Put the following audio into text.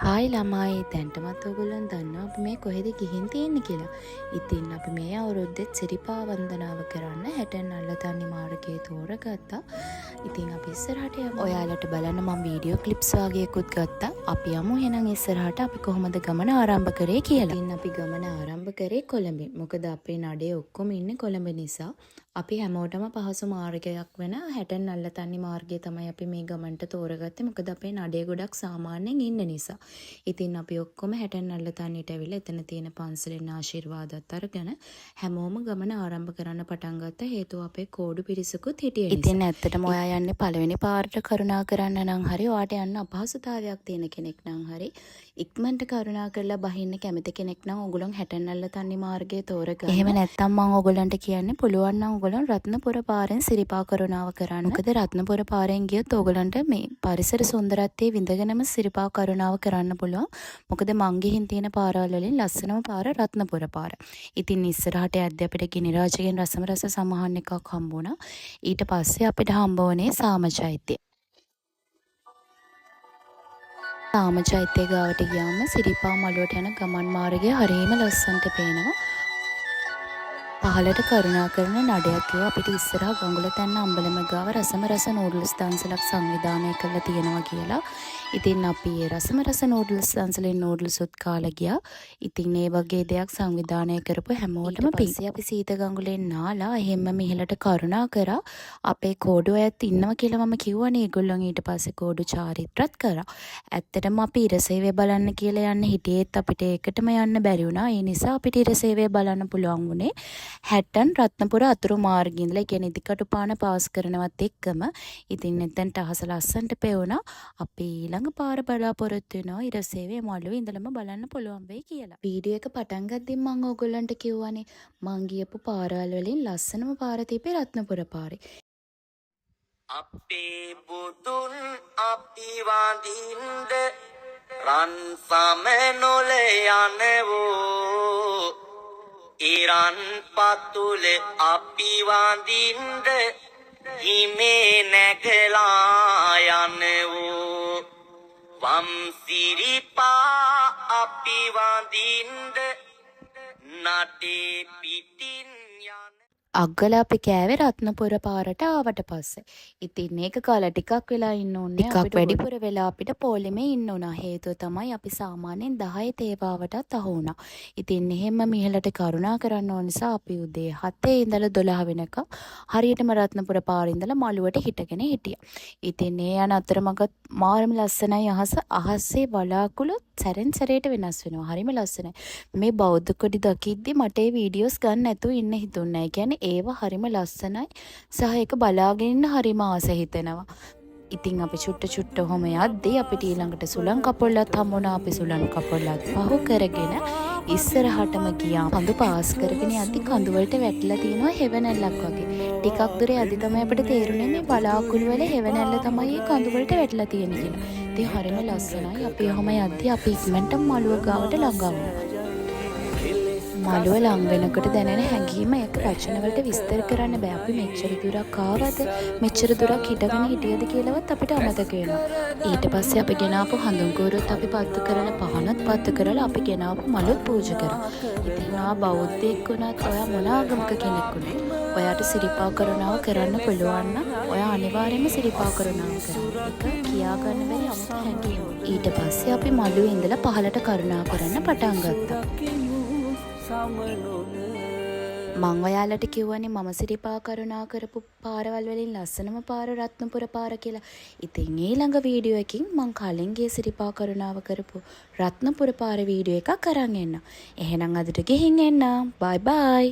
Hi ළමයි දැන්ටමත් ඔයගොල්ලන් දන්නවා අපි මේ කොහෙද ගිහින් තියෙන්නේ කියලා. ඉතින් අපි මේ අවුරුද්දෙත් සිරිපා වන්දනාව කරන්න හැටන් අල්ලතන්නි මාර්ගයේ තෝරගත්තා. ඉතින් අපි ඉස්සරහට යමු. ඔයාලට බලන්න මම වීඩියෝ ක්ලිප්ස් වගේකුත් ගත්තා. අපි යමු එහෙනම් ඉස්සරහට අපි කොහොමද ගමන ආරම්භ කරේ කියලා. ඉතින් අපි ගමන ආරම්භ කරේ කොළඹින්. මොකද අපේ නඩේ ඔක්කොම ඉන්නේ කොළඹ නිසා. අපි හැමෝටම පහසු මාර්ගයක් වෙන හැටන් අල්ලතන්නි මාර්ගය තමයි අපි මේ ගමන්ට තෝරගත්තේ. මොකද අපේ නඩේ ගොඩක් සාමාන්‍යයෙන් ඉන්න නිසා. ඉතින් අපි ඔක්කොම හැටන් අල්ලතන්නිට ඇවිල්ලා එතන තියෙන පන්සලෙන් ආශිර්වාදත් අරගෙන හැමෝම ගමන ආරම්භ කරන්න පටන් ගත්තා. හේතුව අපේ කෝඩු පිරිසකුත් හිටිය නිසා. ඉතින් ඇත්තටම ඔයා යන්නේ පළවෙනි පාරට කරුණා කරන්න නම් හරි ඔයාට යන්න අපහසුතාවයක් තියෙන කෙනෙක් නම් හරි ඉක්මනට කරුණා කරලා බහින්න කැමති කෙනෙක් නම් ඕගොල්ලෝ හැටන් අල්ලතන්නි මාර්ගය තෝරගන්න. එහෙම නැත්නම් මම ඕගොල්ලන්ට කියන්නේ පුළුවන් නම් ඕගොල්ලෝ රත්නපුර පාරෙන් සිරිපා කරුණාව කරන්න. මොකද රත්නපුර පාරෙන් ගියොත් ඕගොල්ලන්ට මේ පරිසර සුන්දරත්වයේ විඳගෙනම සිරිපා කරුණාව කරන්න පුළුවන්. මොකද මං ගිහින් තියෙන පාරවල් වලින් ලස්සනම පාර රත්නපුර පාර. ඉතින් ඉස්සරහට යද්දී අපිට ගිනිරාජගෙන් රසම රස සමහන් එකක් හම්බුණා. ඊට පස්සේ අපිට හම්බ වුණේ සාම චෛත්‍යය. සාම චෛත්‍ය ගාවට ගියාම සිරිපා මළුවට යන ගමන් මාර්ගය හරියම ලස්සනට පේනවා. පහලට කරුණා කරන නඩයක් කිව්වා අපිට ඉස්සරහා ගඟුලතැන්න අම්බලම ගාව රසම රස නූඩල්ස් දන්සලක් සංවිධානය කරලා තියෙනවා කියලා. ඉතින් අපි ඒ රසම රස නූඩල්ස් දන්සලෙන් නූඩල්ස් උත් කාලා ගියා. ඉතින් මේ වගේ දෙයක් සංවිධානය කරපු හැමෝටම පිස්සි අපි සීත ගඟුලෙන් නාලා එහෙම මෙහෙලට කරුණා කරා. අපේ කෝඩු අයත් ඉන්නවා කියලා මම කිව්වනේ. ඒගොල්ලන් ඊට පස්සේ කෝඩු චාරිත්‍රාත් කරා. ඇත්තටම අපි ඉරසේවය බලන්න කියලා යන්න හිටියේත් අපිට ඒකටම යන්න බැරි වුණා. ඒ නිසා අපිට ඉරසේවය බලන්න පුළුවන් වුණේ හැටන් රත්නපුර අතුරු මාර්ගයේ ඉඳලා කියන්නේ ඉදිකටුපාන පාස් කරනවත් එක්කම. ඉතින් එතනට අහස ලස්සන්ට පෙවුණා. අපි ඊළඟ පාර බලාපොරොත්තු වෙනවා ඉරසේවේ මළුවේ ඉඳලම බලන්න පුළුවන් වෙයි කියලා. වීඩියෝ එක පටන් ගද්දී මම ඕගොල්ලන්ට කිව්වනේ මං ගියපු පාරවල් වලින් ලස්සනම පාර තිබේ රත්නපුර පාරේ. අපේ බුදුන් අපි වඳින්ද රන් සමනොල යනවෝ ඉරන් පතුල අපි වඳින්ද හිමේ නැගලා යනවෝ වම් සිරිපා අපි වඳින්ද නටේ පිටින් යන අග්ගල අපි කෑවේ රත්නපුර පාරට ආවට පස්සේ. ඉතින් මේක කාලා ටිකක් වෙලා ඉන්න ඕනේ. ටිකක් වැඩිපුර වෙලා අපිට පොලිමේ ඉන්න උනා. හේතුව තමයි අපි සාමාන්‍යයෙන් 10 තේවාවටත් අහු වුණා. ඉතින් එහෙම මිහලට කරුණා කරන්න ඕන නිසා අපි උදේ 7 ඉඳලා 12 වෙනකම් හරියටම රත්නපුර පාරේ ඉඳලා මළුවට හිටගෙන හිටියා. ඉතින් ඒ යන අතරමඟ මාරම ලස්සනයි අහසේ වලාකුළු සැරෙන් සැරේට වෙනස් වෙනවා. හරිම ලස්සනයි. මේ බෞද්ධ කොඩි දකිද්දි මට ඒ වීඩියෝස් ගන්න නැතුව ඉන්න හිතුන්නේ නැහැ. කියන්නේ ඒවා හරිම ලස්සනයි සහ ඒක බලාගෙන ඉන්න හරිම ආස හිතෙනවා. ඉතින් අපි චුට්ට ඔහොම යද්දී අපිට ඊළඟට සුලං කපොල්ලත් හම්බුණා. අපි සුලං කපොල්ලත් පහු කරගෙන ඉස්සරහටම ගියා. කඳු පාස් කරගෙන යද්දී කඳු වලට වැටිලා තියෙනවා හෙවණැල්ලක් වගේ. ටිකක් දුර යද්දී තමයි අපිට තේරුනේ මේ බලාකුළු වල හෙවණැල්ල තමයි මේ කඳු වලට වැටිලා තියෙන්නේ කියලා. ඉතින් හරිම ලස්සනයි. අපි ඔහොම යද්දී අපි ඉක්මනට මළුව ගාවට ළඟා වුණා. මළුව ලං වෙනකොට දැනෙන හැඟීම ඒක වචන වලට විස්තර කරන්න බෑ. අපි මෙච්චර දුරක් ආවද මෙච්චර දුරක් හිටගෙන හිටියද කියලාවත් අපිට අමතක වෙනවා. ඊට පස්සේ අපි ගෙනාවු හඳුන් කෝරුත් අපි පත්තු කරලා පහනත් පත්තු කරලා අපි ගෙනාවු මළුත් පූජා කරා. ඉතින් ආ බෞද්ධයෙක් වුණත් ඔයා මොන ආගමක කෙනෙක් වුණත් ඔයාට සිරිපා කරුණාව කරන්න පුළුවන් නම් ඔයා අනිවාර්යයෙන්ම සිරිපා කරුණාව කරන්න. ඒක කියා ගන්න බැරි අමුතු හැඟීමක්. ඊට පස්සේ අපි මළුවේ ඉඳලා පහලට කරුණා කරන්න පටන් ගත්තා. මං ඔයාලට කිව්වනේ මම සිරිපා කරුණා කරපු පාරවල් වලින් ලස්සනම පාර රත්නපුර පාර කියලා. ඉතින් ඊළඟ වීඩියෝ එකකින් මං කලින් ගිය සිරිපා කරුණාව කරපු රත්නපුර පාර වීඩියෝ එකක් අරන් එන්න. එහෙනම් අදට ගිහින් එන්න. බයි බයි.